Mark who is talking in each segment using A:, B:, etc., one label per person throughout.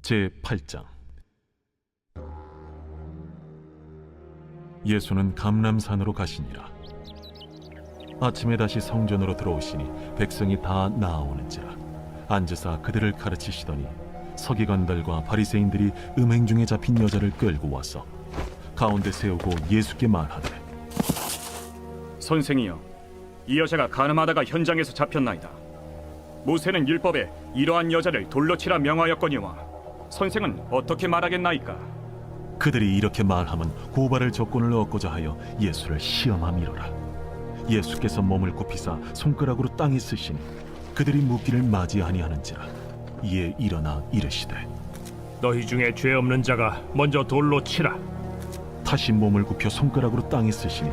A: 제8장. 예수는 감람산으로 가시니라. 아침에 다시 성전으로 들어오시니 백성이 다 나아오는지라. 앉으사 그들을 가르치시더니 서기관들과 바리새인들이 음행 중에 잡힌 여자를 끌고 와서 가운데 세우고 예수께 말하되,
B: 선생이여, 이 여자가 간음하다가 현장에서 잡혔나이다. 모세는 율법에 이러한 여자를 돌로 치라 명하였거니와 선생은 어떻게 말하겠나이까?
A: 그들이 이렇게 말하면 고발할 조건을 얻고자 하여 예수를 시험함이로라. 예수께서 몸을 굽히사 손가락으로 땅에 쓰시니 그들이 묻기를 맞이아니하는지라. 이에 일어나 이르시되,
C: 너희 중에 죄 없는 자가 먼저 돌로 치라.
A: 다시 몸을 굽혀 손가락으로 땅에 쓰시니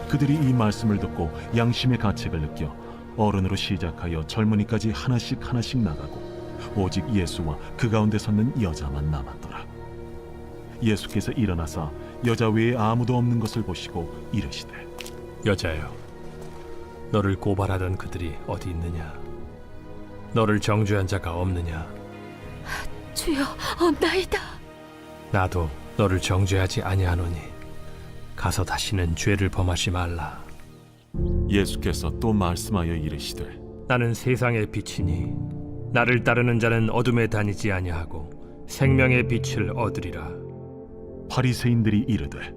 A: 그들이 이 말씀을 듣고 양심의 가책을 느껴 어른으로 시작하여 젊은이까지 하나씩 나가고 오직 예수와 그 가운데 섰는 여자만 남았더라. 예수께서 일어나사 여자 외에 아무도 없는 것을 보시고 이르시되,
C: 여자여, 너를 고발하던 그들이 어디 있느냐? 너를 정죄한 자가 없느냐?
D: 주여, 없나이다.
C: 나도 너를 정죄하지 아니하노니 가서 다시는 죄를 범하지 말라.
A: 예수께서 또 말씀하여 이르시되,
C: 나는 세상의 빛이니 나를 따르는 자는 어둠에 다니지 아니하고 생명의 빛을 얻으리라.
A: 바리새인들이 이르되,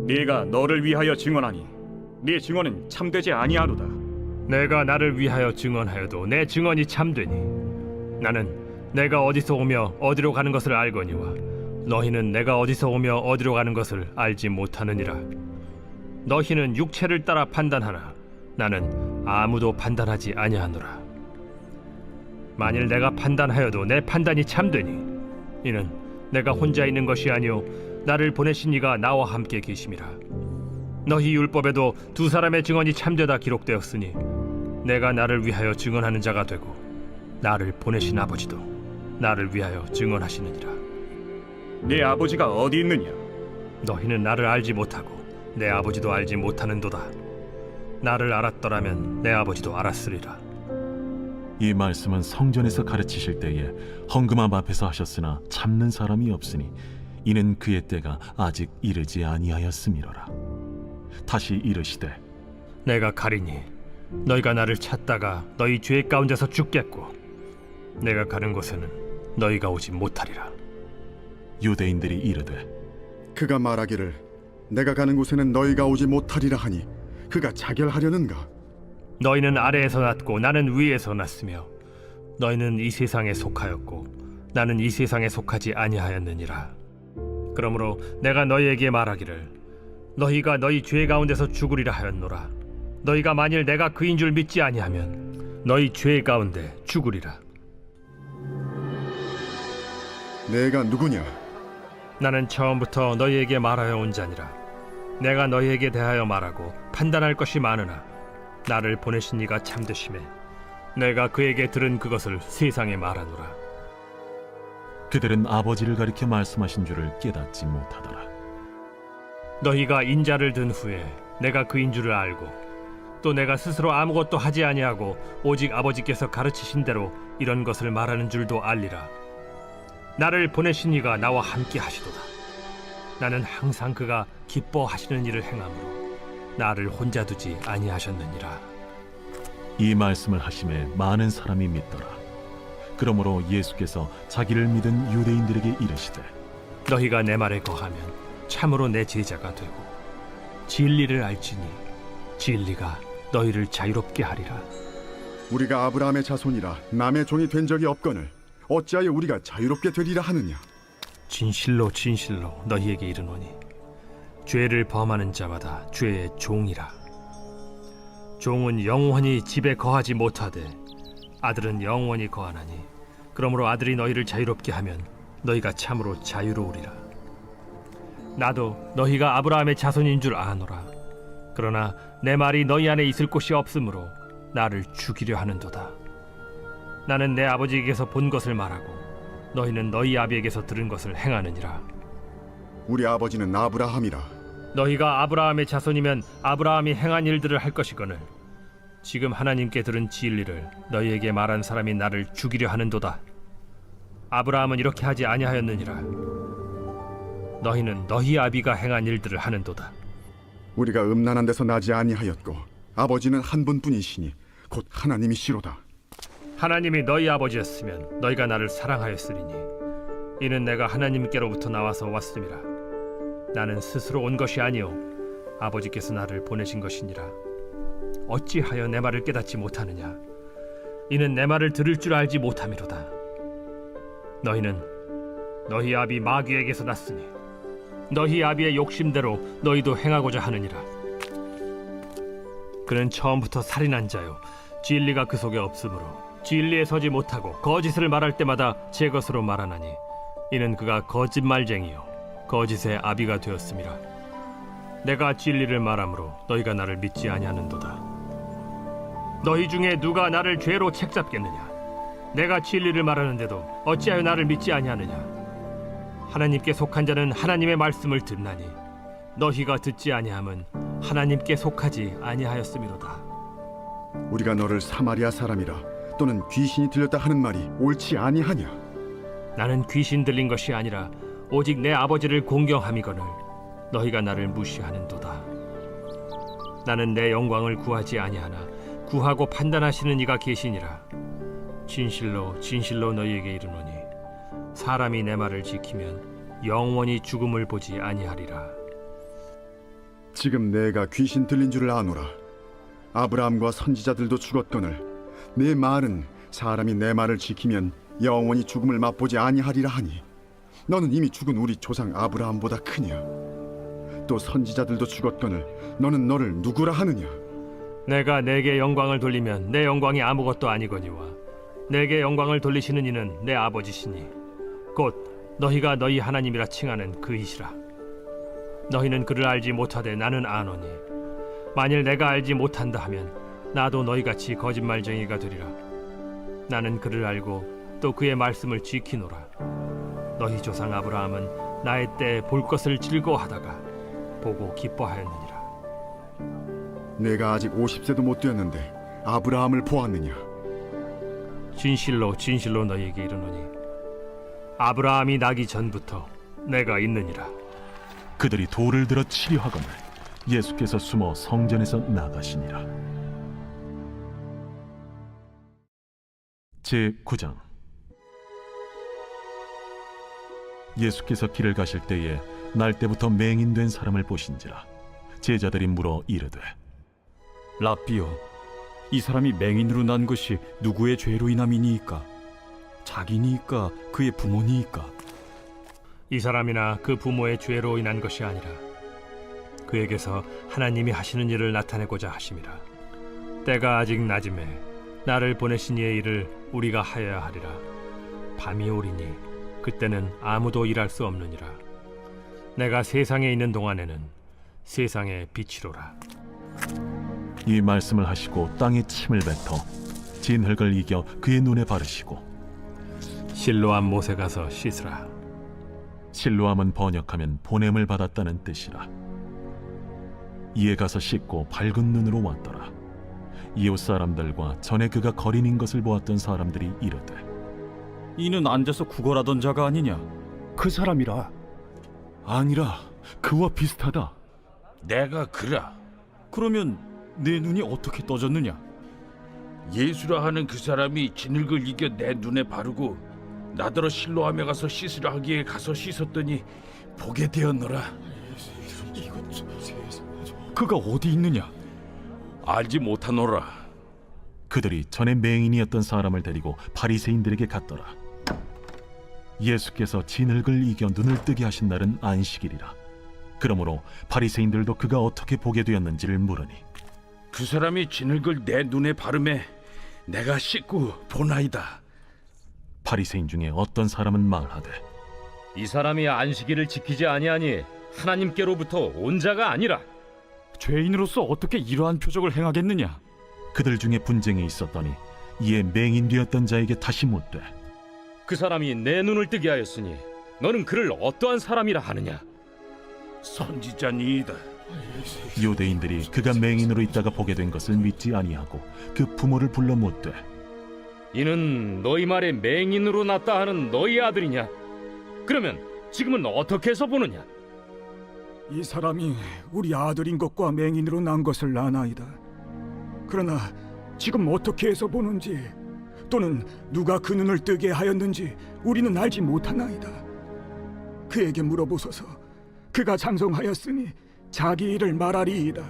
B: 네가 너를 위하여 증언하니 네 증언은 참되지 아니하로다.
C: 내가 나를 위하여 증언하여도 내 증언이 참되니 나는 내가 어디서 오며 어디로 가는 것을 알거니와 너희는 내가 어디서 오며 어디로 가는 것을 알지 못하느니라. 너희는 육체를 따라 판단하나 나는 아무도 판단하지 아니하노라. 만일 내가 판단하여도 내 판단이 참되니 이는 내가 혼자 있는 것이 아니오 나를 보내신 이가 나와 함께 계심이라. 너희 율법에도 두 사람의 증언이 참되다 기록되었으니 내가 나를 위하여 증언하는 자가 되고 나를 보내신 아버지도 나를 위하여 증언하시느니라.
B: 네 아버지가 어디 있느냐?
C: 너희는 나를 알지 못하고 내 아버지도 알지 못하는도다. 나를 알았더라면 내 아버지도 알았으리라.
A: 이 말씀은 성전에서 가르치실 때에 헌금함 앞에서 하셨으나 참는 사람이 없으니 이는 그의 때가 아직 이르지 아니하였음이로라. 다시 이르시되,
C: 내가 가리니 너희가 나를 찾다가 너희 죄 가운데서 죽겠고 내가 가는 곳에는 너희가 오지 못하리라.
A: 유대인들이 이르되,
E: 그가 말하기를 내가 가는 곳에는 너희가 오지 못하리라 하니 그가 자결하려는가?
C: 너희는 아래에서 났고 나는 위에서 났으며 너희는 이 세상에 속하였고 나는 이 세상에 속하지 아니하였느니라. 그러므로 내가 너희에게 말하기를 너희가 너희 죄 가운데서 죽으리라 하였노라. 너희가 만일 내가 그인 줄 믿지 아니하면 너희 죄 가운데 죽으리라.
E: 내가 누구냐?
C: 나는 처음부터 너희에게 말하여 온 자니라. 내가 너희에게 대하여 말하고 판단할 것이 많으나 나를 보내신 이가 참되심에 내가 그에게 들은 그것을 세상에 말하노라.
A: 그들은 아버지를 가리켜 말씀하신 줄을 깨닫지 못하더라.
C: 너희가 인자를 든 후에 내가 그인 줄을 알고 또 내가 스스로 아무것도 하지 아니하고 오직 아버지께서 가르치신 대로 이런 것을 말하는 줄도 알리라. 나를 보내신 이가 나와 함께 하시도다. 나는 항상 그가 기뻐하시는 일을 행함으로 나를 혼자 두지 아니하셨느니라.
A: 이 말씀을 하심에 많은 사람이 믿더라. 그러므로 예수께서 자기를 믿은 유대인들에게 이르시되,
C: 너희가 내 말에 거하면 참으로 내 제자가 되고 진리를 알지니 진리가 너희를 자유롭게 하리라.
E: 우리가 아브라함의 자손이라 남의 종이 된 적이 없거늘 어찌하여 우리가 자유롭게 되리라 하느냐?
C: 진실로 진실로 너희에게 이르노니 죄를 범하는 자마다 죄의 종이라. 종은 영원히 집에 거하지 못하되 아들은 영원히 거하나니 그러므로 아들이 너희를 자유롭게 하면 너희가 참으로 자유로우리라. 나도 너희가 아브라함의 자손인 줄 아노라. 그러나 내 말이 너희 안에 있을 곳이 없으므로 나를 죽이려 하는도다. 나는 내 아버지에게서 본 것을 말하고 너희는 너희 아비에게서 들은 것을 행하느니라.
E: 우리 아버지는 아브라함이라.
C: 너희가 아브라함의 자손이면 아브라함이 행한 일들을 할 것이거늘 지금 하나님께 들은 진리를 너희에게 말한 사람이 나를 죽이려 하는도다. 아브라함은 이렇게 하지 아니하였느니라. 너희는 너희 아비가 행한 일들을 하는도다.
E: 우리가 음란한 데서 나지 아니하였고 아버지는 한 분뿐이시니 곧 하나님이시로다.
C: 하나님이 너희 아버지였으면 너희가 나를 사랑하였으리니 이는 내가 하나님께로부터 나와서 왔음이라. 나는 스스로 온 것이 아니요 아버지께서 나를 보내신 것이니라. 어찌하여 내 말을 깨닫지 못하느냐? 이는 내 말을 들을 줄 알지 못함이로다. 너희는 너희 아비 마귀에게서 났으니 너희 아비의 욕심대로 너희도 행하고자 하느니라. 그는 처음부터 살인한 자요 진리가 그 속에 없으므로 진리에 서지 못하고 거짓을 말할 때마다 제 것으로 말하나니 이는 그가 거짓말쟁이요 거짓의 아비가 되었음이라. 내가 진리를 말하므로 너희가 나를 믿지 아니하는도다. 너희 중에 누가 나를 죄로 책잡겠느냐? 내가 진리를 말하는데도 어찌하여 나를 믿지 아니하느냐? 하나님께 속한 자는 하나님의 말씀을 듣나니 너희가 듣지 아니함은 하나님께 속하지 아니하였음이로다.
E: 우리가 너를 사마리아 사람이라 또는 귀신이 들렸다 하는 말이 옳지 아니하냐?
C: 나는 귀신 들린 것이 아니라 오직 내 아버지를 공경함이거늘 너희가 나를 무시하는도다. 나는 내 영광을 구하지 아니하나 구하고 판단하시는 이가 계시니라. 진실로 진실로 너희에게 이르노니 사람이 내 말을 지키면 영원히 죽음을 보지 아니하리라.
E: 지금 내가 귀신 들린 줄을 아노라. 아브라함과 선지자들도 죽었거늘 내 말은 사람이 내 말을 지키면 영원히 죽음을 맛보지 아니하리라 하니 너는 이미 죽은 우리 조상 아브라함보다 크냐? 또 선지자들도 죽었거늘 너는 너를 누구라 하느냐?
C: 내가 내게 영광을 돌리면 내 영광이 아무것도 아니거니와 내게 영광을 돌리시는 이는 내 아버지시니 곧 너희가 너희 하나님이라 칭하는 그이시라. 너희는 그를 알지 못하되 나는 아노니 만일 내가 알지 못한다 하면 나도 너희같이 거짓말쟁이가 되리라. 나는 그를 알고 또 그의 말씀을 지키노라. 너희 조상 아브라함은 나의 때에 볼 것을 즐거워하다가 보고 기뻐하였느니라.
E: 내가 아직 50세도 못 되었는데 아브라함을 보았느냐?
C: 진실로 진실로 너희에게 이르노니 아브라함이 나기 전부터 내가 있느니라.
A: 그들이 돌을 들어 치려 하거늘 예수께서 숨어 성전에서 나가시니라. 제9장. 예수께서 길을 가실 때에 날 때부터 맹인된 사람을 보신지라. 제자들이 물어 이르되
F: 랍비여, 이 사람이 맹인으로 난 것이 누구의 죄로 인함이니이까? 자기니이까 그의 부모니이까?
C: 이 사람이나 그 부모의 죄로 인한 것이 아니라 그에게서 하나님이 하시는 일을 나타내고자 하심이라. 때가 아직 낮음에 나를 보내신 이의 일을 우리가 하여야 하리라. 밤이 오리니 그때는 아무도 일할 수 없느니라. 내가 세상에 있는 동안에는 세상의 빛이로라.
A: 이 말씀을 하시고 땅에 침을 뱉어 진흙을 이겨 그의 눈에 바르시고
C: 실로암 못에 가서 씻으라.
A: 실로암은 번역하면 보냄을 받았다는 뜻이라. 이에 가서 씻고 밝은 눈으로 왔더라. 이웃 사람들과 전에 그가 거린인 것을 보았던 사람들이 이르되
F: 이는 앉아서 구걸하던 자가 아니냐? 그 사람이라.
A: 아니라 그와 비슷하다.
G: 내가 그라.
F: 그러면 내 눈이 어떻게 떠졌느냐?
G: 예수라 하는 그 사람이 진흙을 이겨 내 눈에 바르고 나더러 실로암에 가서 씻으라 하기에 가서 씻었더니 보게 되었노라.
F: 그가 어디 있느냐?
G: 알지 못하노라.
A: 그들이 전에 맹인이었던 사람을 데리고 바리새인들에게 갔더라. 예수께서 진흙을 이겨 눈을 뜨게 하신 날은 안식일이라. 그러므로 바리새인들도 그가 어떻게 보게 되었는지를 물으니
G: 그 사람이 진흙을 내 눈에 바르매 내가 씻고 보나이다.
A: 바리새인 중에 어떤 사람은 말하되
H: 이 사람이 안식일을 지키지 아니하니 하나님께로부터 온 자가 아니라.
F: 죄인으로서 어떻게 이러한 표적을 행하겠느냐?
A: 그들 중에 분쟁이 있었더니 이에 맹인되었던 자에게 다시 묻되
H: 그 사람이 내 눈을 뜨게 하였으니 너는 그를 어떠한 사람이라 하느냐?
G: 선지자니이다.
A: 유대인들이 그가 맹인으로 있다가 보게 된 것을 믿지 아니하고 그 부모를 불러 묻되
H: 이는 너희 말에 맹인으로 났다 하는 너희 아들이냐? 그러면 지금은 어떻게 해서 보느냐?
I: 이 사람이 우리 아들인 것과 맹인으로 난 것을 아나이다. 그러나 지금 어떻게 해서 보는지 또는 누가 그 눈을 뜨게 하였는지 우리는 알지 못하나이다. 그에게 물어보소서. 그가 장성하였으니 자기 일을 말하리이다.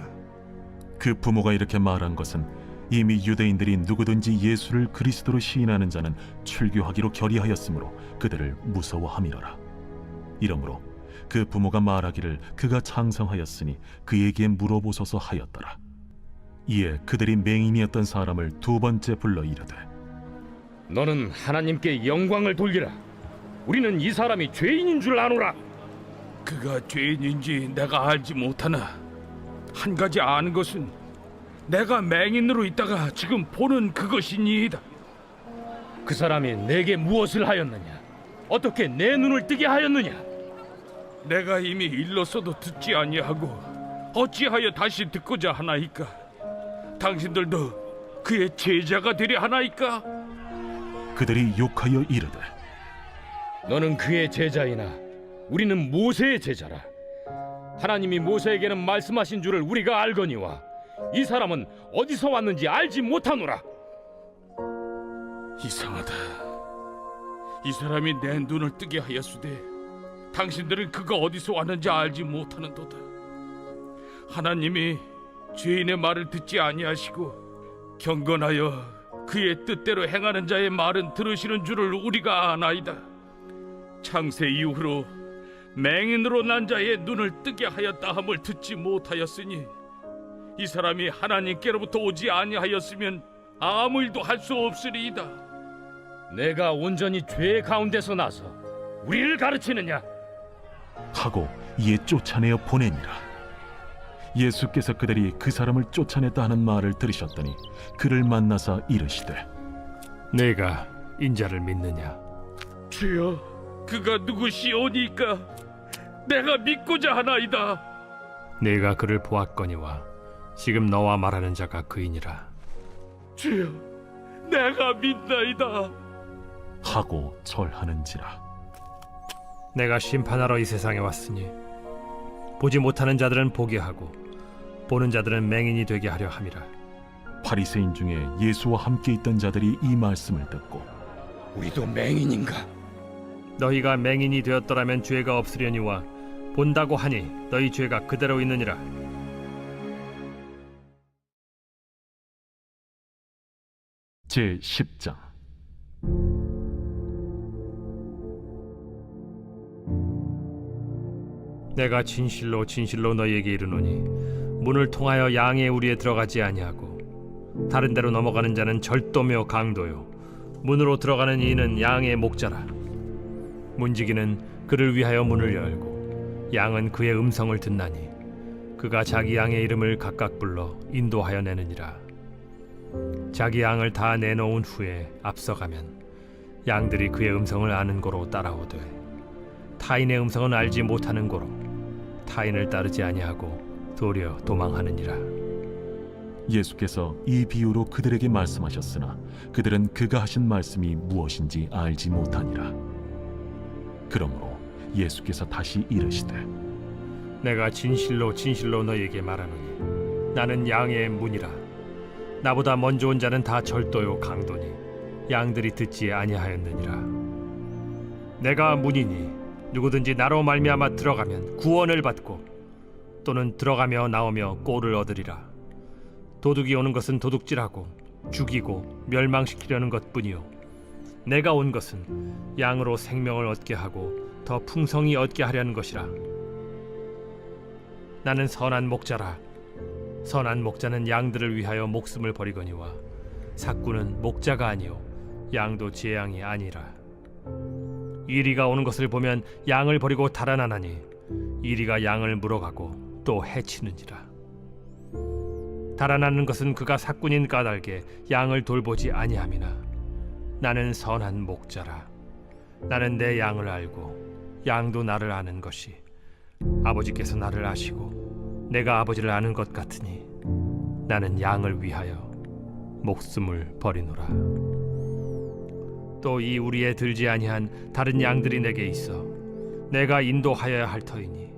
A: 그 부모가 이렇게 말한 것은 이미 유대인들이 누구든지 예수를 그리스도로 시인하는 자는 출교하기로 결의하였으므로 그들을 무서워함이로라. 이러므로 그 부모가 말하기를 그가 장성하였으니 그에게 물어보소서 하였더라. 이에 그들이 맹인이었던 사람을 두 번째 불러 이르되
H: 너는 하나님께 영광을 돌리라. 우리는 이 사람이 죄인인 줄 아노라.
G: 그가 죄인인지 내가 알지 못하나 한 가지 아는 것은 내가 맹인으로 있다가 지금 보는 그것이니이다.
H: 그 사람이 내게 무엇을 하였느냐? 어떻게 내 눈을 뜨게 하였느냐?
G: 내가 이미 일렀어도 듣지 아니하고 어찌하여 다시 듣고자 하나이까? 당신들도 그의 제자가 되려 하나이까?
A: 그들이 욕하여 이르되
H: 너는 그의 제자이나 우리는 모세의 제자라. 하나님이 모세에게는 말씀하신 줄을 우리가 알거니와 이 사람은 어디서 왔는지 알지 못하노라.
G: 이상하다. 이 사람이 내 눈을 뜨게 하였으되 당신들은 그가 어디서 왔는지 알지 못하는도다. 하나님이 죄인의 말을 듣지 아니하시고 경건하여 그의 뜻대로 행하는 자의 말은 들으시는 줄을 우리가 아나이다. 창세 이후로 맹인으로 난 자의 눈을 뜨게 하였다 함을 듣지 못하였으니 이 사람이 하나님께로부터 오지 아니하였으면 아무 일도 할 수 없으리이다.
H: 내가 온전히 죄 가운데서 나서 우리를 가르치느냐?
A: 하고 이에 쫓아내어 보내니라. 예수께서 그들이 그 사람을 쫓아냈다 하는 말을 들으셨더니 그를 만나사 이르시되
C: 내가 인자를 믿느냐?
G: 주여, 그가 누구시오니까 내가 믿고자 하나이다.
C: 내가 그를 보았거니와 지금 너와 말하는 자가 그이니라.
G: 주여, 내가 믿나이다.
A: 하고 절하는지라.
C: 내가 심판하러 이 세상에 왔으니 보지 못하는 자들은 보게 하고 보는 자들은 맹인이 되게 하려 함이라.
A: 바리새인 중에 예수와 함께 있던 자들이 이 말씀을 듣고
H: 우리도 맹인인가?
C: 너희가 맹인이 되었더라면 죄가 없으려니와 본다고 하니 너희 죄가 그대로 있느니라.
A: 제 10장.
C: 내가 진실로 진실로 너희에게 이르노니 문을 통하여 양의 우리에 들어가지 아니하고 다른 데로 넘어가는 자는 절도며 강도요 문으로 들어가는 이는 양의 목자라. 문지기는 그를 위하여 문을 열고 양은 그의 음성을 듣나니 그가 자기 양의 이름을 각각 불러 인도하여 내느니라. 자기 양을 다 내놓은 후에 앞서가면 양들이 그의 음성을 아는 고로 따라오되 타인의 음성은 알지 못하는 고로 타인을 따르지 아니하고 도리어 도망하느니라.
A: 예수께서 이 비유로 그들에게 말씀하셨으나 그들은 그가 하신 말씀이 무엇인지 알지 못하니라. 그러므로 예수께서 다시 이르시되
C: 내가 진실로 진실로 너희에게 말하노니 나는 양의 문이라. 나보다 먼저 온 자는 다 절도요 강도니 양들이 듣지 아니하였느니라. 내가 문이니 누구든지 나로 말미암아 들어가면 구원을 받고 또는 들어가며 나오며 꼴을 얻으리라. 도둑이 오는 것은 도둑질하고 죽이고 멸망시키려는 것뿐이요 내가 온 것은 양으로 생명을 얻게 하고 더 풍성히 얻게 하려는 것이라. 나는 선한 목자라. 선한 목자는 양들을 위하여 목숨을 버리거니와 삭구는 목자가 아니요 양도 제 양이 아니라. 이리가 오는 것을 보면 양을 버리고 달아나나니 이리가 양을 물어가고 또 해치느니라. 달아나는 것은 그가 삭군인 까닭에 양을 돌보지 아니함이나 나는 선한 목자라. 나는 내 양을 알고 양도 나를 아는 것이 아버지께서 나를 아시고 내가 아버지를 아는 것 같으니 나는 양을 위하여 목숨을 버리노라. 또 이 우리에 들지 아니한 다른 양들이 내게 있어 내가 인도하여야 할 터이니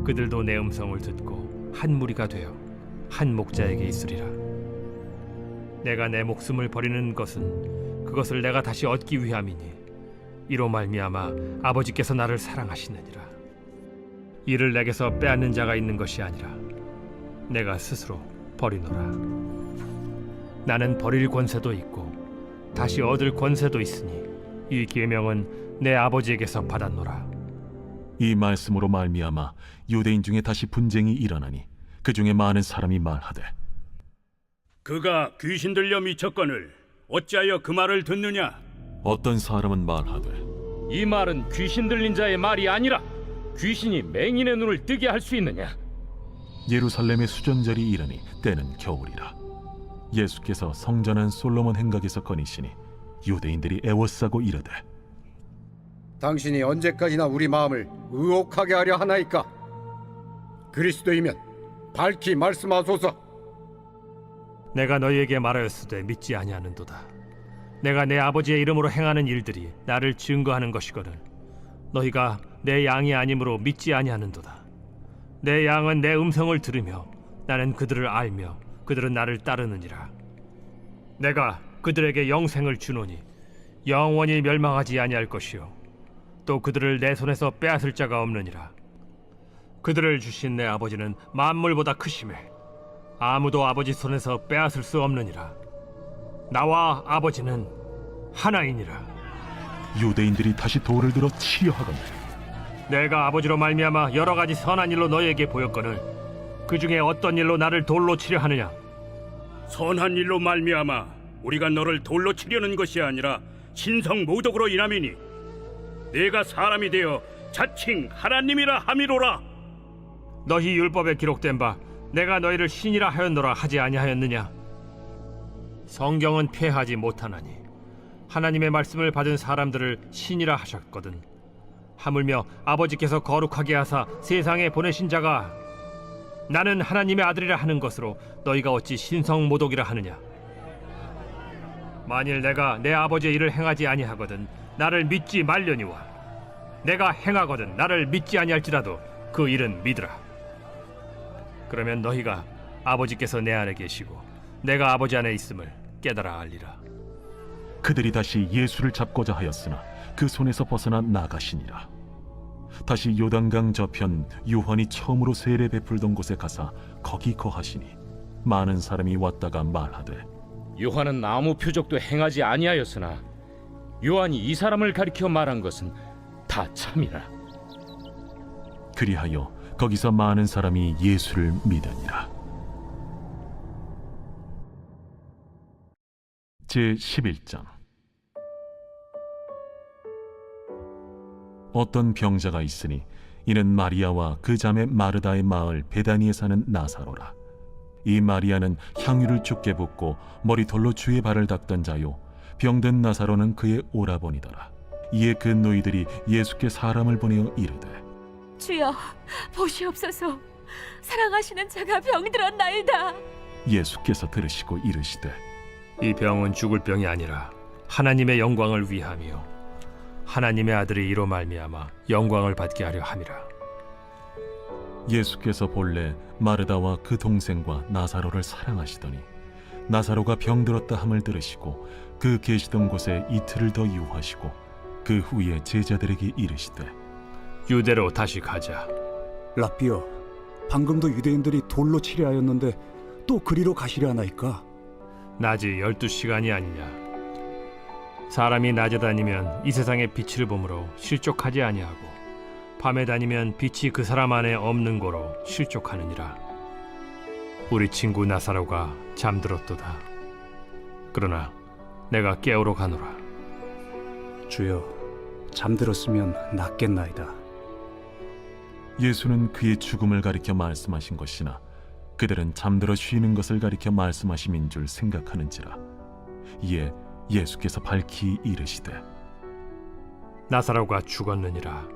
C: 그들도 내 음성을 듣고 한 무리가 되어 한 목자에게 있으리라. 내가 내 목숨을 버리는 것은 그것을 내가 다시 얻기 위함이니 이로 말미암아 아버지께서 나를 사랑하시느니라. 이를 내게서 빼앗는 자가 있는 것이 아니라 내가 스스로 버리노라. 나는 버릴 권세도 있고 다시 얻을 권세도 있으니 이 계명은 내 아버지에게서 받았노라.
A: 이 말씀으로 말미암아 유대인 중에 다시 분쟁이 일어나니 그 중에 많은 사람이 말하되
J: 그가 귀신 들려 미쳤거늘 어찌하여 그 말을 듣느냐?
A: 어떤 사람은 말하되
H: 이 말은 귀신 들린 자의 말이 아니라 귀신이 맹인의 눈을 뜨게 할 수 있느냐?
A: 예루살렘의 수전절이 이르니 때는 겨울이라. 예수께서 성전한 솔로몬 행각에서 거니시니 유대인들이 애워싸고 이르되
K: 당신이 언제까지나 우리 마음을 의혹하게 하려 하나이까? 그리스도이면 밝히 말씀하소서.
C: 내가 너희에게 말하였으되 믿지 아니하는도다. 내가 내 아버지의 이름으로 행하는 일들이 나를 증거하는 것이거든 너희가 내 양이 아니므로 믿지 아니하는도다. 내 양은 내 음성을 들으며 나는 그들을 알며 그들은 나를 따르느니라. 내가 그들에게 영생을 주노니 영원히 멸망하지 아니할 것이요 또 그들을 내 손에서 빼앗을 자가 없느니라. 그들을 주신 내 아버지는 만물보다 크심에 아무도 아버지 손에서 빼앗을 수 없느니라. 나와 아버지는 하나이니라.
A: 유대인들이 다시 돌을 들어 치려 하거늘
C: 내가 아버지로 말미암아 여러 가지 선한 일로 너희에게 보였거늘 그 중에 어떤 일로 나를 돌로 치려 하느냐?
J: 선한 일로 말미암아 우리가 너를 돌로 치려는 것이 아니라 신성 모독으로 인함이니 내가 사람이 되어 자칭 하나님이라 함이로라.
C: 너희 율법에 기록된 바 내가 너희를 신이라 하였노라 하지 아니하였느냐? 성경은 폐하지 못하나니 하나님의 말씀을 받은 사람들을 신이라 하셨거든 하물며 아버지께서 거룩하게 하사 세상에 보내신 자가 나는 하나님의 아들이라 하는 것으로 너희가 어찌 신성모독이라 하느냐? 만일 내가 내 아버지의 일을 행하지 아니하거든 나를 믿지 말려니와 내가 행하거든 나를 믿지 아니할지라도 그 일은 믿으라. 그러면 너희가 아버지께서 내 안에 계시고 내가 아버지 안에 있음을 깨달아 알리라.
A: 그들이 다시 예수를 잡고자 하였으나 그 손에서 벗어나 나가시니라. 다시 요단강 저편 요한이 처음으로 세례 베풀던 곳에 가사 거기 거하시니 많은 사람이 왔다가 말하되
H: 요한은 아무 표적도 행하지 아니하였으나 요한이 이 사람을 가리켜 말한 것은 다 참이라.
A: 그리하여 거기서 많은 사람이 예수를 믿으니라. 제11장. 어떤 병자가 있으니 이는 마리아와 그 자매 마르다의 마을 베다니에 사는 나사로라. 이 마리아는 향유를 죽게 붓고 머리털로 주의 발을 닦던 자요 병든 나사로는 그의 오라버니더라. 이에 그 노이들이 예수께 사람을 보내어 이르되
D: 주여 보시옵소서 사랑하시는 자가 병들었나이다.
A: 예수께서 들으시고 이르시되
C: 이 병은 죽을 병이 아니라 하나님의 영광을 위하며 하나님의 아들이 이로 말미암아 영광을 받게 하려 함이라.
A: 예수께서 본래 마르다와 그 동생과 나사로를 사랑하시더니 나사로가 병들었다 함을 들으시고 그 계시던 곳에 이틀을 더 유하시고 그 후에 제자들에게 이르시되
C: 유대로 다시 가자.
I: 라삐여, 방금도 유대인들이 돌로 치려 하였는데 또 그리로 가시려 하나이까?
C: 낮이 12시간이 아니냐? 사람이 낮에 다니면 이 세상의 빛을 보므로 실족하지 아니하고 밤에 다니면 빛이 그 사람 안에 없는 고로 실족하느니라. 우리 친구 나사로가 잠들었도다. 그러나 내가 깨우러 가노라.
I: 주여, 잠들었으면 낫겠나이다.
A: 예수는 그의 죽음을 가리켜 말씀하신 것이나 그들은 잠들어 쉬는 것을 가리켜 말씀하심인 줄 생각하는지라. 이에 예수께서 밝히 이르시되
C: 나사로가 죽었느니라.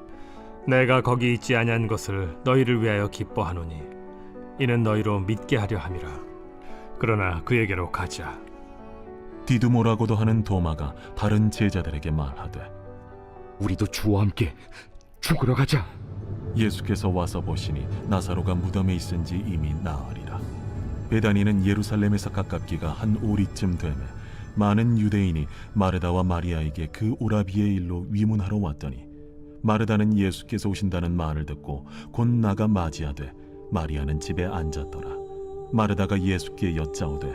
C: 내가 거기 있지 아니한 것을 너희를 위하여 기뻐하노니 이는 너희로 믿게 하려 함이라. 그러나 그에게로 가자.
A: 디두모라고도 하는 도마가 다른 제자들에게 말하되
H: 우리도 주와 함께 죽으러 가자.
A: 예수께서 와서 보시니 나사로가 무덤에 있은지 이미 나으리라. 베다니는 예루살렘에서 가깝기가 한 오리쯤 되매 많은 유대인이 마르다와 마리아에게 그 오라비의 일로 위문하러 왔더니 마르다는 예수께서 오신다는 말을 듣고 곧 나가 맞이하되 마리아는 집에 앉았더라. 마르다가 예수께 여짜오되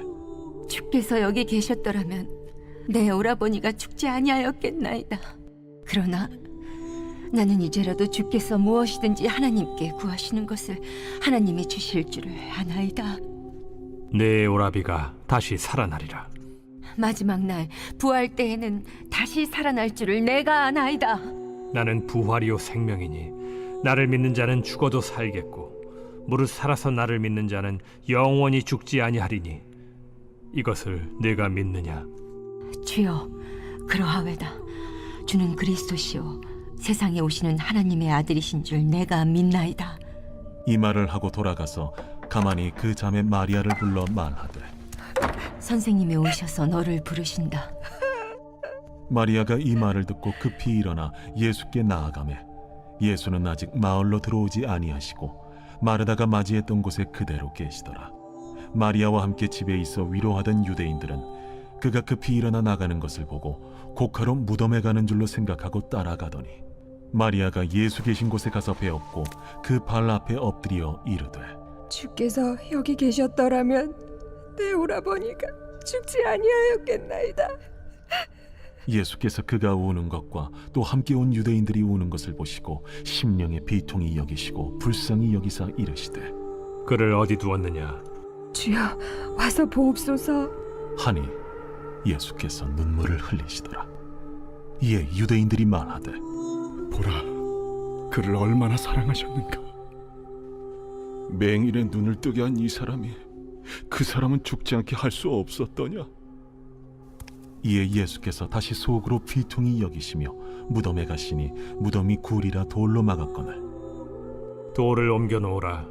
D: 주께서 여기 계셨더라면 내 오라버니가 죽지 아니하였겠나이다. 그러나 나는 이제라도 주께서 무엇이든지 하나님께 구하시는 것을 하나님이 주실 줄을 아나이다.
C: 내 오라비가 다시 살아나리라.
D: 마지막 날 부활 때에는 다시 살아날 줄을 내가 아나이다.
C: 나는 부활이요 생명이니 나를 믿는 자는 죽어도 살겠고 무릇 살아서 나를 믿는 자는 영원히 죽지 아니하리니 이것을 내가 믿느냐?
D: 주여, 그러하외다. 주는 그리스도시요 세상에 오시는 하나님의 아들이신 줄 내가 믿나이다.
A: 이 말을 하고 돌아가서 가만히 그 자매 마리아를 불러 말하되
D: 선생님이 오셔서 너를 부르신다.
A: 마리아가 이 말을 듣고 급히 일어나 예수께 나아가매 예수는 아직 마을로 들어오지 아니하시고 마르다가 맞이했던 곳에 그대로 계시더라. 마리아와 함께 집에 있어 위로하던 유대인들은 그가 급히 일어나 나가는 것을 보고 곡하러 무덤에 가는 줄로 생각하고 따라가더니 마리아가 예수 계신 곳에 가서 배웠고 그 발 앞에 엎드려 이르되
L: 주께서 여기 계셨더라면 내 오라버니가 죽지 아니하였겠나이다.
A: 예수께서 그가 우는 것과 또 함께 온 유대인들이 우는 것을 보시고 심령의 비통이 여기시고 불쌍히 여기사 이르시되
C: 그를 어디 두었느냐?
L: 주여, 와서 보옵소서.
A: 하니 예수께서 눈물을 흘리시더라. 이에 유대인들이 말하되
E: 보라, 그를 얼마나 사랑하셨는가.
A: 맹인의 눈을 뜨게 한 이 사람이 그 사람은 죽지 않게 할 수 없었더냐. 이에 예수께서 다시 속으로 비통히 여기시며 무덤에 가시니 무덤이 굴이라 돌로 막았거늘
C: 돌을 옮겨 놓으라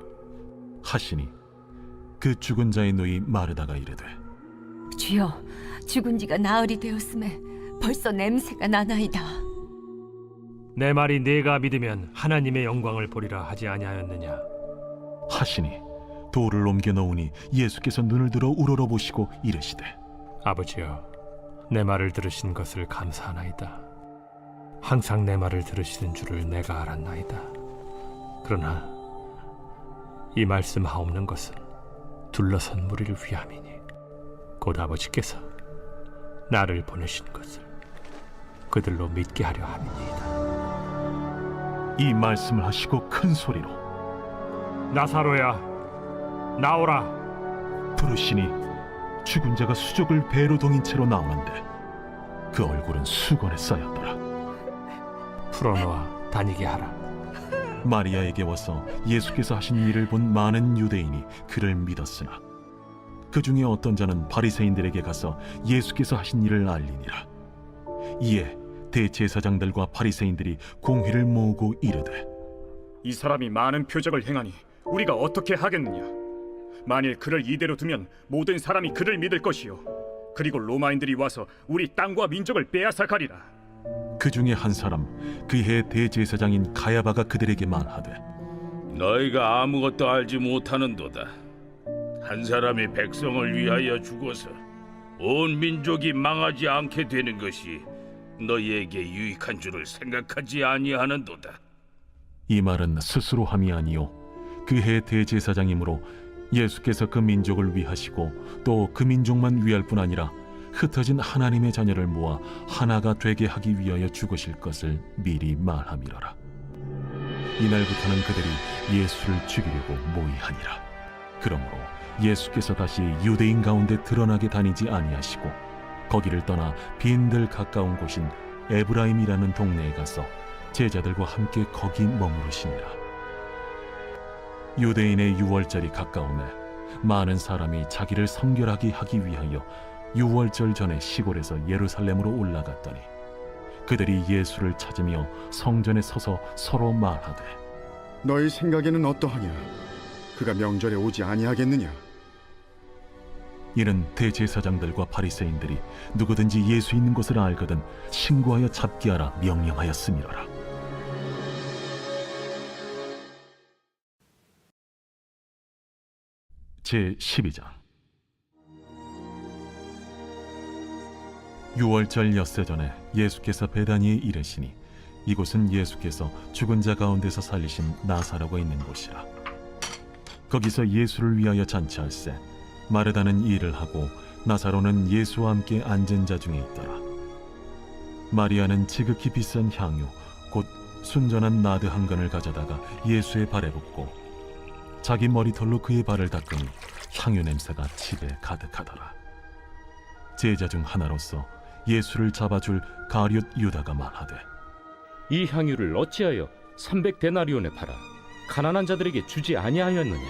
A: 하시니 그 죽은 자의 누이 마르다가 이르되
D: 주여, 죽은 지가 나흘이 되었음에 벌써 냄새가 나나이다.
C: 내 말이 네가 믿으면 하나님의 영광을 보리라 하지 아니하였느냐?
A: 하시니 돌을 옮겨 놓으니 예수께서 눈을 들어 우러러보시고 이르시되
C: 아버지여, 내 말을 들으신 것을 감사하나이다. 항상 내 말을 들으시는 줄을 내가 알았나이다. 그러나 이 말씀하옵는 것은 둘러선 무리를 위함이니 곧 아버지께서 나를 보내신 것을 그들로 믿게 하려 함이니이다.
A: 이 말씀을 하시고 큰 소리로
C: 나사로야, 나오라.
A: 부르시니 죽은 자가 수족을 배로 동인 채로 나오는데 그 얼굴은 수건에 쌓였더라.
C: 풀어놓아 다니게 하라.
A: 마리아에게 와서 예수께서 하신 일을 본 많은 유대인이 그를 믿었으나 그 중에 어떤 자는 바리새인들에게 가서 예수께서 하신 일을 알리니라. 이에 대제사장들과 바리새인들이 공회를 모으고 이르되
B: 이 사람이 많은 표적을 행하니 우리가 어떻게 하겠느냐? 만일 그를 이대로 두면 모든 사람이 그를 믿을 것이요 그리고 로마인들이 와서 우리 땅과 민족을 빼앗아 가리라.
A: 그 중에 한 사람 그해 대제사장인 가야바가 그들에게 말하되
G: 너희가 아무것도 알지 못하는도다. 한 사람이 백성을 위하여 죽어서 온 민족이 망하지 않게 되는 것이 너희에게 유익한 줄을 생각하지 아니하는도다.
A: 이 말은 스스로 함이 아니요 그해 대제사장이므로 예수께서 그 민족을 위하시고 또 그 민족만 위할 뿐 아니라 흩어진 하나님의 자녀를 모아 하나가 되게 하기 위하여 죽으실 것을 미리 말함이로라. 이날부터는 그들이 예수를 죽이려고 모의하니라. 그러므로 예수께서 다시 유대인 가운데 드러나게 다니지 아니하시고 거기를 떠나 빈들 가까운 곳인 에브라임이라는 동네에 가서 제자들과 함께 거기 머무르시니라. 유대인의 유월절이 가까우매 많은 사람이 자기를 성결하게 하기 위하여 유월절 전에 시골에서 예루살렘으로 올라갔더니 그들이 예수를 찾으며 성전에 서서 서로 말하되
E: 너희 생각에는 어떠하냐? 그가 명절에 오지 아니하겠느냐?
A: 이는 대제사장들과 바리새인들이 누구든지 예수 있는 것을 알거든 신고하여 잡게 하라 명령하였음이로라. 제12장. 유월절 엿새 전에 예수께서 베다니에 이르시니 이곳은 예수께서 죽은 자 가운데서 살리신 나사로가 있는 곳이라. 거기서 예수를 위하여 잔치할세 마르다는 일을 하고 나사로는 예수와 함께 앉은 자 중에 있더라. 마리아는 지극히 비싼 향유 곧 순전한 나드 한 근을 가져다가 예수의 발에 붓고 자기 머리털로 그의 발을 닦으니 향유 냄새가 집에 가득하더라. 제자 중 하나로서 예수를 잡아줄 가룟 유다가 말하되
H: 이 향유를 어찌하여 300데나리온에 팔아 가난한 자들에게 주지 아니하였느냐?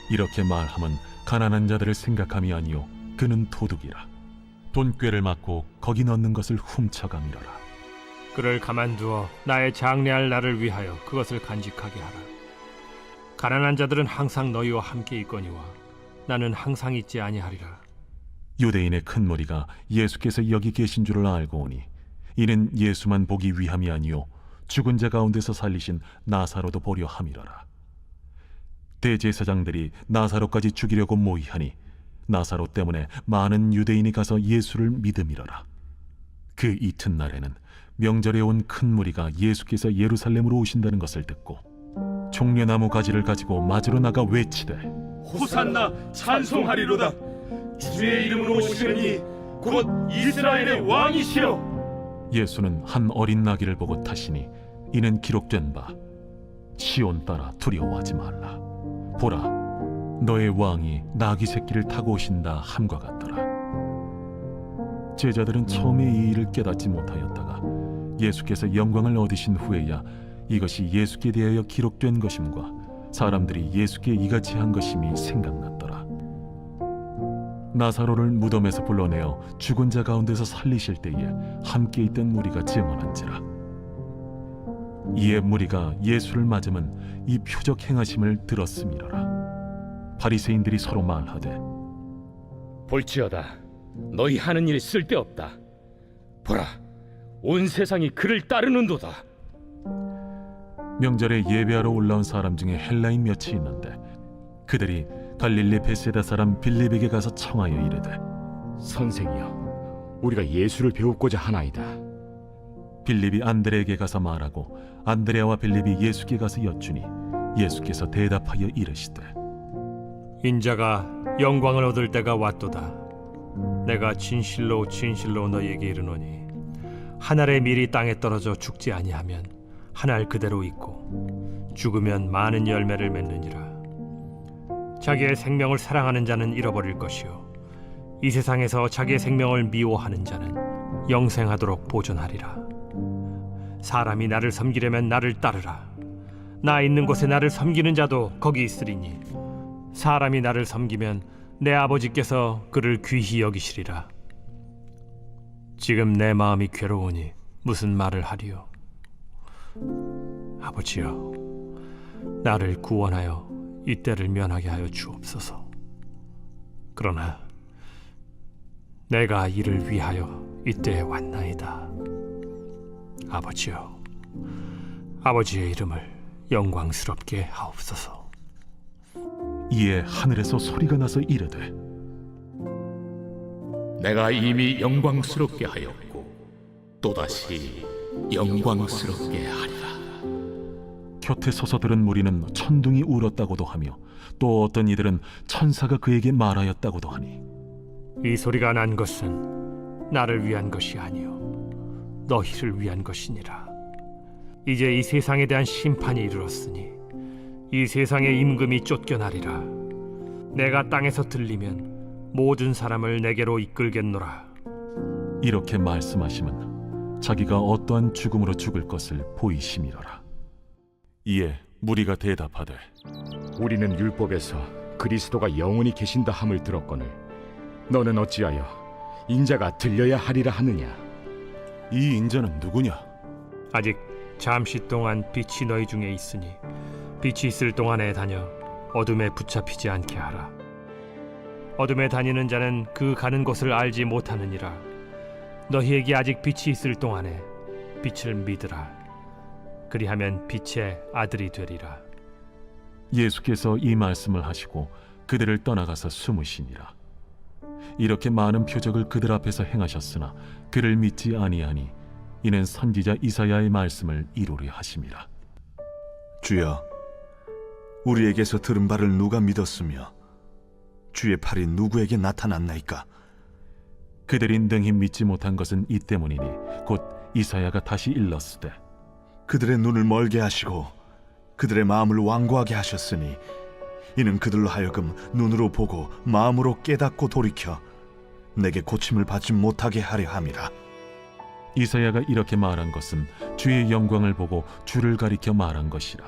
A: 이렇게 말하면 가난한 자들을 생각함이 아니요 그는 도둑이라. 돈꾀를 맞고 거기 넣는 것을 훔쳐가미러라.
C: 그를 가만두어 나의 장래할 날을 위하여 그것을 간직하게 하라. 가난한 자들은 항상 너희와 함께 있거니와 나는 항상 있지 아니하리라.
A: 유대인의 큰 무리가 예수께서 여기 계신 줄을 알고 오니 이는 예수만 보기 위함이 아니요 죽은 자 가운데서 살리신 나사로도 보려 함이로라. 대제사장들이 나사로까지 죽이려고 모의하니 나사로 때문에 많은 유대인이 가서 예수를 믿음이로라. 그 이튿날에는 명절에 온 큰 무리가 예수께서 예루살렘으로 오신다는 것을 듣고 종려나무 가지를 가지고 맞으러 나가 외치되
G: 호산나 찬송하리로다. 주의 이름으로 오시니 곧 이스라엘의 왕이시여.
A: 예수는 한 어린 나귀를 보고 타시니 이는 기록된 바 시온 따라 두려워하지 말라. 보라, 너의 왕이 나귀 새끼를 타고 오신다 함과 같더라. 제자들은 처음에 이 일을 깨닫지 못하였다가 예수께서 영광을 얻으신 후에야 이것이 예수께 대하여 기록된 것임과 사람들이 예수께 이같이 한 것임이 생각났더라. 나사로를 무덤에서 불러내어 죽은 자 가운데서 살리실 때에 함께 있던 무리가 증언한지라. 이에 무리가 예수를 맞으면 이 표적 행하심을 들었음이로라. 바리새인들이 서로 말하되
H: 볼지어다, 너희 하는 일이 쓸데없다. 보라, 온 세상이 그를 따르는도다.
A: 명절에 예배하러 올라온 사람 중에 헬라인 몇이 있는데 그들이 갈릴리 베세다 사람 빌립에게 가서 청하여 이르되
F: 선생이여, 우리가 예수를 배우고자 하나이다.
A: 빌립이 안드레에게 가서 말하고 안드레와 빌립이 예수께 가서 여쭈니 예수께서 대답하여 이르시되
C: 인자가 영광을 얻을 때가 왔도다. 내가 진실로 진실로 너희에게 이르노니 한 알의 밀이 땅에 떨어져 죽지 아니하면 한 알 그대로 있고 죽으면 많은 열매를 맺느니라. 자기의 생명을 사랑하는 자는 잃어버릴 것이요 이 세상에서 자기의 생명을 미워하는 자는 영생하도록 보존하리라. 사람이 나를 섬기려면 나를 따르라. 나 있는 곳에 나를 섬기는 자도 거기 있으리니 사람이 나를 섬기면 내 아버지께서 그를 귀히 여기시리라. 지금 내 마음이 괴로우니 무슨 말을 하리요? 아버지여, 나를 구원하여 이때를 면하게 하여 주옵소서. 그러나 내가 이를 위하여 이때에 왔나이다. 아버지여, 아버지의 이름을 영광스럽게 하옵소서.
A: 이에 하늘에서 소리가 나서 이르되
G: 내가 이미 영광스럽게 하였고 또다시 영광스럽게 하리라.
A: 곁에 서서 들은 무리는 천둥이 울었다고도 하며 또 어떤 이들은 천사가 그에게 말하였다고도 하니
C: 이 소리가 난 것은 나를 위한 것이 아니요 너희를 위한 것이니라. 이제 이 세상에 대한 심판이 이르렀으니 이 세상의 임금이 쫓겨나리라. 내가 땅에서 들리면 모든 사람을 내게로 이끌겠노라.
A: 이렇게 말씀하시면 자기가 어떠한 죽음으로 죽을 것을 보이심이로라. 이에 무리가 대답하되
F: 우리는 율법에서 그리스도가 영원히 계신다 함을 들었거늘 너는 어찌하여 인자가 들려야 하리라 하느냐?
A: 이 인자는 누구냐?
C: 아직 잠시 동안 빛이 너희 중에 있으니 빛이 있을 동안에 다녀 어둠에 붙잡히지 않게 하라. 어둠에 다니는 자는 그 가는 곳을 알지 못하느니라. 너희에게 아직 빛이 있을 동안에 빛을 믿으라. 그리하면 빛의 아들이 되리라.
A: 예수께서 이 말씀을 하시고 그들을 떠나가서 숨으시니라. 이렇게 많은 표적을 그들 앞에서 행하셨으나 그를 믿지 아니하니 이는 선지자 이사야의 말씀을 이루려 하심이라.
M: 주여, 우리에게서 들은 바를 누가 믿었으며 주의 팔이 누구에게 나타났나이까?
A: 그들이 능히 믿지 못한 것은 이 때문이니 곧 이사야가 다시 일렀으되
M: 그들의 눈을 멀게 하시고 그들의 마음을 완고하게 하셨으니 이는 그들로 하여금 눈으로 보고 마음으로 깨닫고 돌이켜 내게 고침을 받지 못하게 하려 함이라.
A: 이사야가 이렇게 말한 것은 주의 영광을 보고 주를 가리켜 말한 것이라.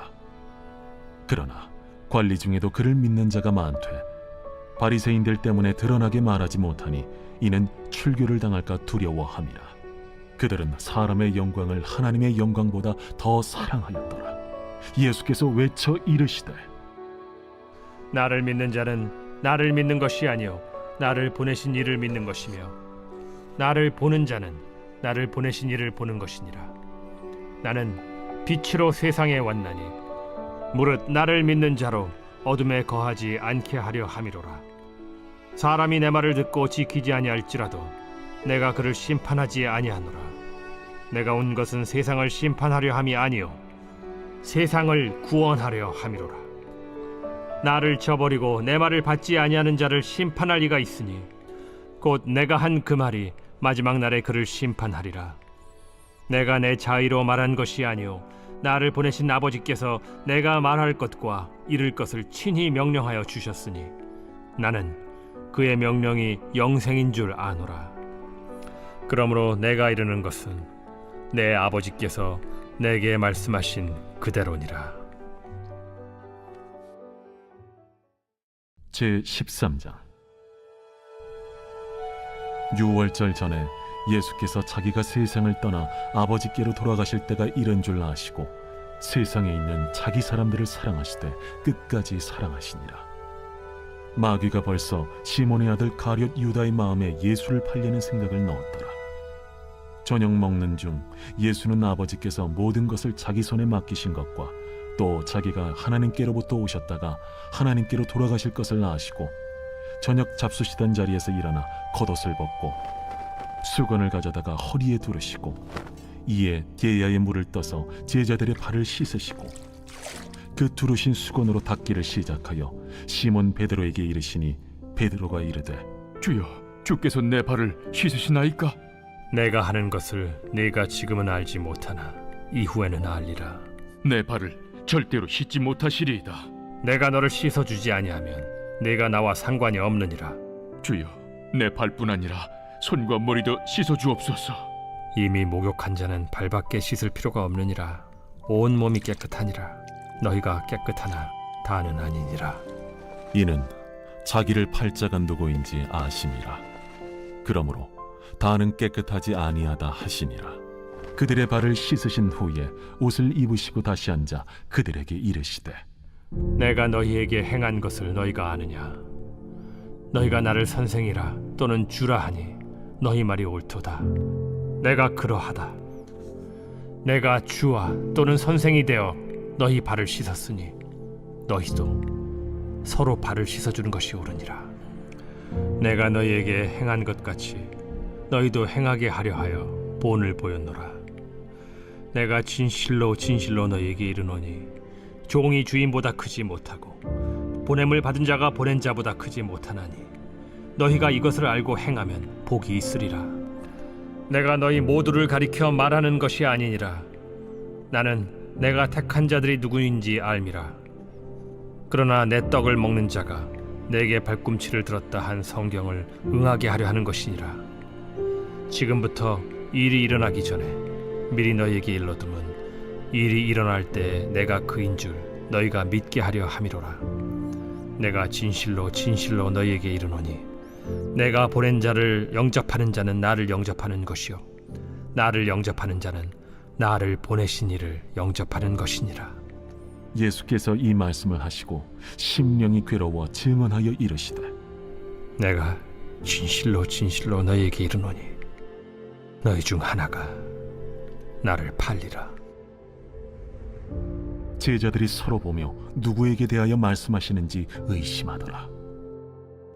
A: 그러나 관리 중에도 그를 믿는 자가 많되 바리새인들 때문에 드러나게 말하지 못하니 이는 출교를 당할까 두려워함이라. 그들은 사람의 영광을 하나님의 영광보다 더 사랑하였더라. 예수께서 외쳐 이르시되
C: 나를 믿는 자는 나를 믿는 것이 아니요 나를 보내신 이를 믿는 것이며 나를 보는 자는 나를 보내신 이를 보는 것이니라. 나는 빛으로 세상에 왔나니 무릇 나를 믿는 자로 어둠에 거하지 않게 하려 함이로라. 사람이 내 말을 듣고 지키지 아니할지라도 내가 그를 심판하지 아니하노라. 내가 온 것은 세상을 심판하려 함이 아니요 세상을 구원하려 함이로라. 나를 저버리고 내 말을 받지 아니하는 자를 심판할 이가 있으니 곧 내가 한 그 말이 마지막 날에 그를 심판하리라. 내가 내 자의로 말한 것이 아니요 나를 보내신 아버지께서 내가 말할 것과 이룰 것을 친히 명령하여 주셨으니 나는 그의 명령이 영생인 줄 아노라. 그러므로 내가 이르는 것은 내 아버지께서 내게 말씀하신 그대로니라.
A: 제13장. 유월절 전에 예수께서 자기가 세상을 떠나 아버지께로 돌아가실 때가 이른 줄 아시고 세상에 있는 자기 사람들을 사랑하시되 끝까지 사랑하시니라. 마귀가 벌써 시몬의 아들 가룟 유다의 마음에 예수를 팔려는 생각을 넣었더라. 저녁 먹는 중 예수는 아버지께서 모든 것을 자기 손에 맡기신 것과 또 자기가 하나님께로부터 오셨다가 하나님께로 돌아가실 것을 아시고 저녁 잡수시던 자리에서 일어나 겉옷을 벗고 수건을 가져다가 허리에 두르시고 이에 게야의 물을 떠서 제자들의 발을 씻으시고 그 두르신 수건으로 닦기를 시작하여 시몬 베드로에게 이르시니 베드로가 이르되
F: 주여, 주께서 내 발을 씻으시나이까?
C: 내가 하는 것을 네가 지금은 알지 못하나 이후에는 알리라.
F: 내 발을 절대로 씻지 못하시리이다.
C: 내가 너를 씻어주지 아니하면 네가 나와 상관이 없느니라.
F: 주여, 내 발뿐 아니라 손과 머리도 씻어주옵소서.
C: 이미 목욕한 자는 발밖에 씻을 필요가 없느니라. 온 몸이 깨끗하니라. 너희가 깨끗하나 다는 아니니라.
A: 이는 자기를 팔자가 누구인지 아심이라. 그러므로 다는 깨끗하지 아니하다 하시니라. 그들의 발을 씻으신 후에 옷을 입으시고 다시 앉아 그들에게 이르시되
C: 내가 너희에게 행한 것을 너희가 아느냐? 너희가 나를 선생이라 또는 주라 하니 너희 말이 옳도다. 내가 그러하다. 내가 주와 또는 선생이 되어 너희 발을 씻었으니 너희도 서로 발을 씻어주는 것이 옳으니라. 내가 너희에게 행한 것 같이 너희도 행하게 하려 하여 본을 보였노라. 내가 진실로 진실로 너희에게 이르노니 종이 주인보다 크지 못하고 보냄을 받은 자가 보낸 자보다 크지 못하나니 너희가 이것을 알고 행하면 복이 있으리라. 내가 너희 모두를 가리켜 말하는 것이 아니니라. 나는 내가 택한 자들이 누구인지 알미라. 그러나 내 떡을 먹는 자가 내게 발꿈치를 들었다 한 성경을 응하게 하려 하는 것이니라. 지금부터 일이 일어나기 전에 미리 너희에게 일러두면 일이 일어날 때 내가 그인 줄 너희가 믿게 하려 함이로라. 내가 진실로 진실로 너희에게 이르노니 내가 보낸 자를 영접하는 자는 나를 영접하는 것이요 나를 영접하는 자는 나를 보내신 이를 영접하는 것이니라.
A: 예수께서 이 말씀을 하시고 심령이 괴로워 증언하여 이르시되
C: 내가 진실로 진실로 너희에게 이르노니 너희 중 하나가 나를 팔리라.
A: 제자들이 서로 보며 누구에게 대하여 말씀하시는지 의심하더라.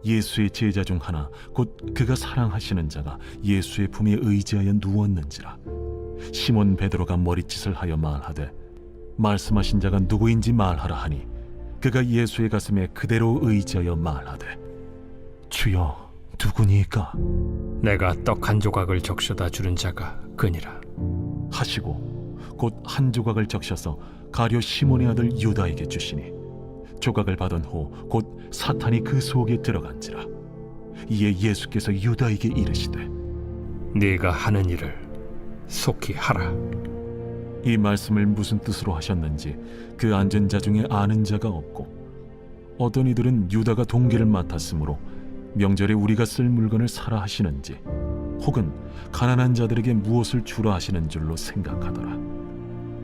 A: 예수의 제자 중 하나 곧 그가 사랑하시는 자가 예수의 품에 의지하여 누웠는지라. 시몬 베드로가 머리짓을 하여 말하되 말씀하신 자가 누구인지 말하라 하니 그가 예수의 가슴에 그대로 의지하여 말하되 주여 누구니까
C: 내가 떡 한 조각을 적셔다 주는 자가 그니라
A: 하시고 곧 한 조각을 적셔서 가룟 시몬의 아들 유다에게 주시니 조각을 받은 후 곧 사탄이 그 속에 들어간지라. 이에 예수께서 유다에게 이르시되
C: 네가 하는 일을 속히 하라.
A: 이 말씀을 무슨 뜻으로 하셨는지 그 앉은 자 중에 아는 자가 없고 어떤 이들은 유다가 동기를 맡았으므로 명절에 우리가 쓸 물건을 사라 하시는지 혹은 가난한 자들에게 무엇을 주라 하시는 줄로 생각하더라.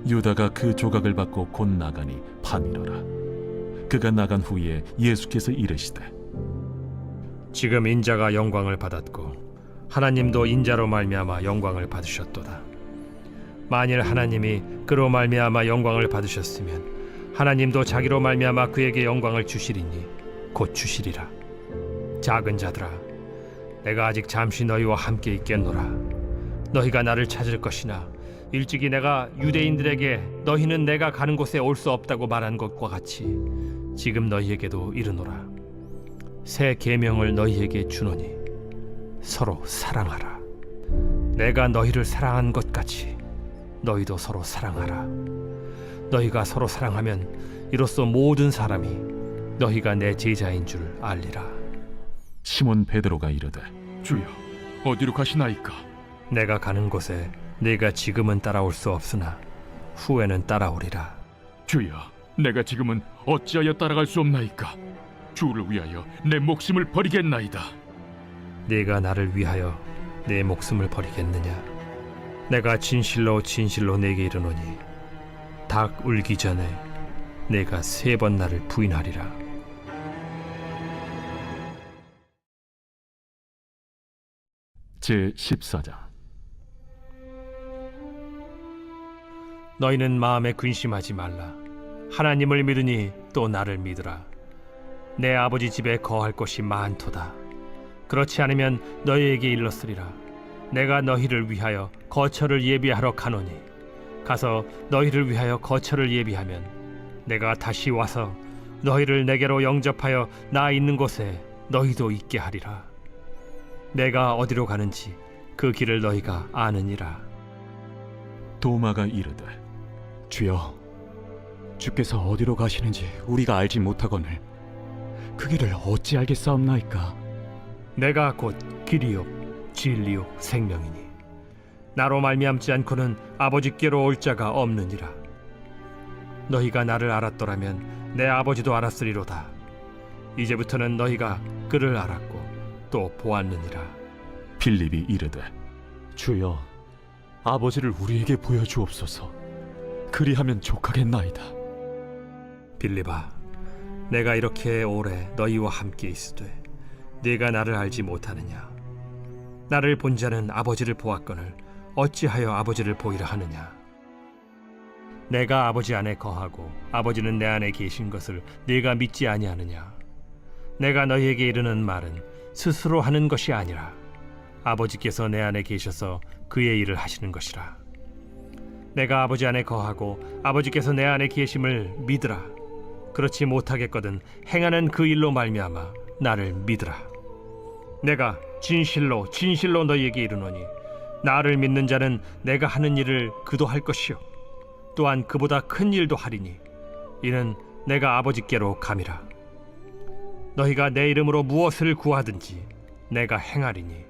A: 유다가 그 조각을 받고 곧 나가니 밤이러라. 그가 나간 후에 예수께서 이르시되
C: 지금 인자가 영광을 받았고 하나님도 인자로 말미암아 영광을 받으셨도다. 만일 하나님이 그로 말미암아 영광을 받으셨으면 하나님도 자기로 말미암아 그에게 영광을 주시리니 곧 주시리라. 작은 자들아, 내가 아직 잠시 너희와 함께 있겠노라. 너희가 나를 찾을 것이나 일찍이 내가 유대인들에게 너희는 내가 가는 곳에 올 수 없다고 말한 것과 같이 지금 너희에게도 이르노라. 새 계명을 너희에게 주노니 서로 사랑하라. 내가 너희를 사랑한 것 같이 너희도 서로 사랑하라. 너희가 서로 사랑하면 이로써 모든 사람이 너희가 내 제자인 줄 알리라.
A: 시몬 베드로가 이르되
F: 주여, 어디로 가시나이까?
C: 내가 가는 곳에 네가 지금은 따라올 수 없으나 후에는 따라오리라.
F: 주여, 내가 지금은 어찌하여 따라갈 수 없나이까? 주를 위하여 내 목숨을 버리겠나이다.
C: 네가 나를 위하여 내 목숨을 버리겠느냐? 내가 진실로 진실로 네게 이르노니 닭 울기 전에 내가 3번 나를 부인하리라.
A: 제14장.
C: 너희는 마음에 근심하지 말라. 하나님을 믿으니 또 나를 믿으라. 내 아버지 집에 거할 곳이 많도다. 그렇지 않으면 너희에게 일렀으리라. 내가 너희를 위하여 거처를 예비하러 가노니 가서 너희를 위하여 거처를 예비하면 내가 다시 와서 너희를 내게로 영접하여 나 있는 곳에 너희도 있게 하리라. 내가 어디로 가는지 그 길을 너희가 아느니라.
A: 도마가 이르되
I: 주여, 주께서 어디로 가시는지 우리가 알지 못하거늘 그 길을 어찌 알겠사옵나이까?
C: 내가 곧 길이요 진리요 생명이니 나로 말미암지 않고는 아버지께로 올 자가 없느니라. 너희가 나를 알았더라면 내 아버지도 알았으리로다. 이제부터는 너희가 그를 알았고 또 보았느니라.
A: 빌립이 이르되
I: 주여, 아버지를 우리에게 보여주옵소서. 그리하면 족하겠나이다.
C: 빌립아, 내가 이렇게 오래 너희와 함께 있으되 네가 나를 알지 못하느냐? 나를 본 자는 아버지를 보았거늘 어찌하여 아버지를 보이라 하느냐? 내가 아버지 안에 거하고 아버지는 내 안에 계신 것을 네가 믿지 아니하느냐? 내가 너희에게 이르는 말은 스스로 하는 것이 아니라 아버지께서 내 안에 계셔서 그의 일을 하시는 것이라. 내가 아버지 안에 거하고 아버지께서 내 안에 계심을 믿으라. 그렇지 못하겠거든 행하는 그 일로 말미암아 나를 믿으라. 내가 진실로 진실로 너희에게 이르노니 나를 믿는 자는 내가 하는 일을 그도 할 것이요 또한 그보다 큰 일도 하리니 이는 내가 아버지께로 감이라. 너희가 내 이름으로 무엇을 구하든지 내가 행하리니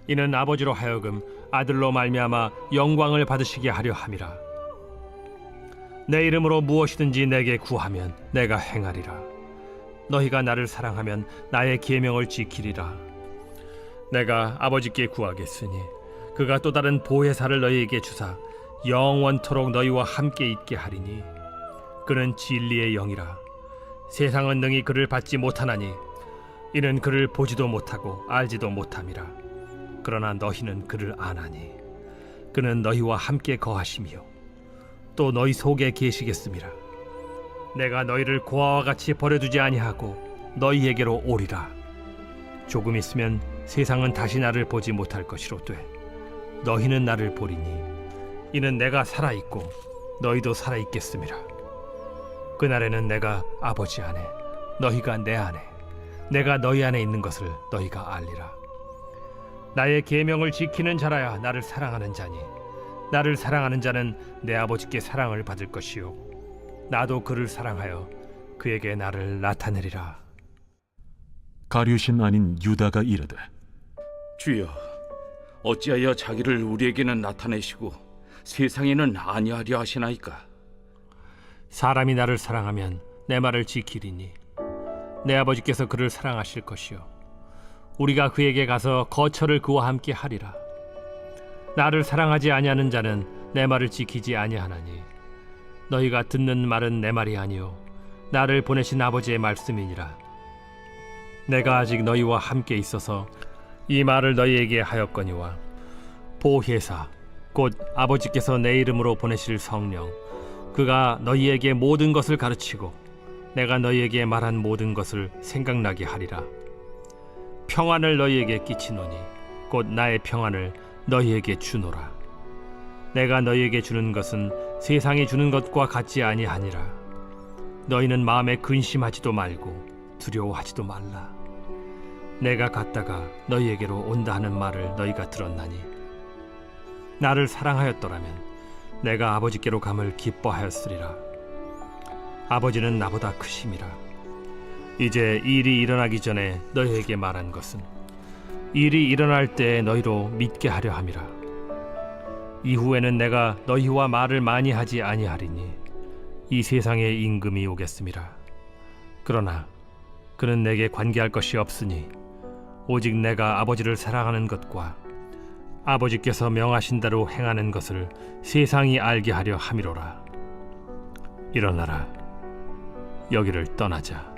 C: 이는 아버지로 하여금 아들로 말미암아 영광을 받으시게 하려 함이라. 내 이름으로 무엇이든지 내게 구하면 내가 행하리라. 너희가 나를 사랑하면 나의 계명을 지키리라. 내가 아버지께 구하겠으니 그가 또 다른 보혜사를 너희에게 주사 영원토록 너희와 함께 있게 하리니 그는 진리의 영이라. 세상은 능히 그를 받지 못하나니 이는 그를 보지도 못하고 알지도 못함이라. 그러나 너희는 그를 아나니 그는 너희와 함께 거하시며 또 너희 속에 계시겠음이라. 내가 너희를 고아와 같이 버려두지 아니하고 너희에게로 오리라. 조금 있으면 세상은 다시 나를 보지 못할 것이로되 너희는 나를 보리니 이는 내가 살아있고 너희도 살아있겠음이라. 그날에는 내가 아버지 안에 너희가 내 안에 내가 너희 안에 있는 것을 너희가 알리라. 나의 계명을 지키는 자라야 나를 사랑하는 자니 나를 사랑하는 자는 내 아버지께 사랑을 받을 것이요 나도 그를 사랑하여 그에게 나를 나타내리라.
A: 가룟신 아닌 유다가 이르되
G: 주여, 어찌하여 자기를 우리에게는 나타내시고 세상에는 아니하려 하시나이까?
C: 사람이 나를 사랑하면 내 말을 지키리니 내 아버지께서 그를 사랑하실 것이요 우리가 그에게 가서 거처를 그와 함께 하리라. 나를 사랑하지 아니하는 자는 내 말을 지키지 아니하나니 너희가 듣는 말은 내 말이 아니요 나를 보내신 아버지의 말씀이니라. 내가 아직 너희와 함께 있어서 이 말을 너희에게 하였거니와 보혜사 곧 아버지께서 내 이름으로 보내실 성령 그가 너희에게 모든 것을 가르치고 내가 너희에게 말한 모든 것을 생각나게 하리라. 평안을 너희에게 끼치노니 곧 나의 평안을 너희에게 주노라. 내가 너희에게 주는 것은 세상이 주는 것과 같지 아니하니라. 너희는 마음에 근심하지도 말고 두려워하지도 말라. 내가 갔다가 너희에게로 온다 하는 말을 너희가 들었나니 나를 사랑하였더라면 내가 아버지께로 감을 기뻐하였으리라. 아버지는 나보다 크심이라. 이제 일이 일어나기 전에 너희에게 말한 것은 일이 일어날 때 너희로 믿게 하려 함이라. 이후에는 내가 너희와 말을 많이 하지 아니하리니 이 세상에 임금이 오겠음이라. 그러나 그는 내게 관계할 것이 없으니 오직 내가 아버지를 사랑하는 것과 아버지께서 명하신 대로 행하는 것을 세상이 알게 하려 함이로라. 일어나라, 여기를 떠나자.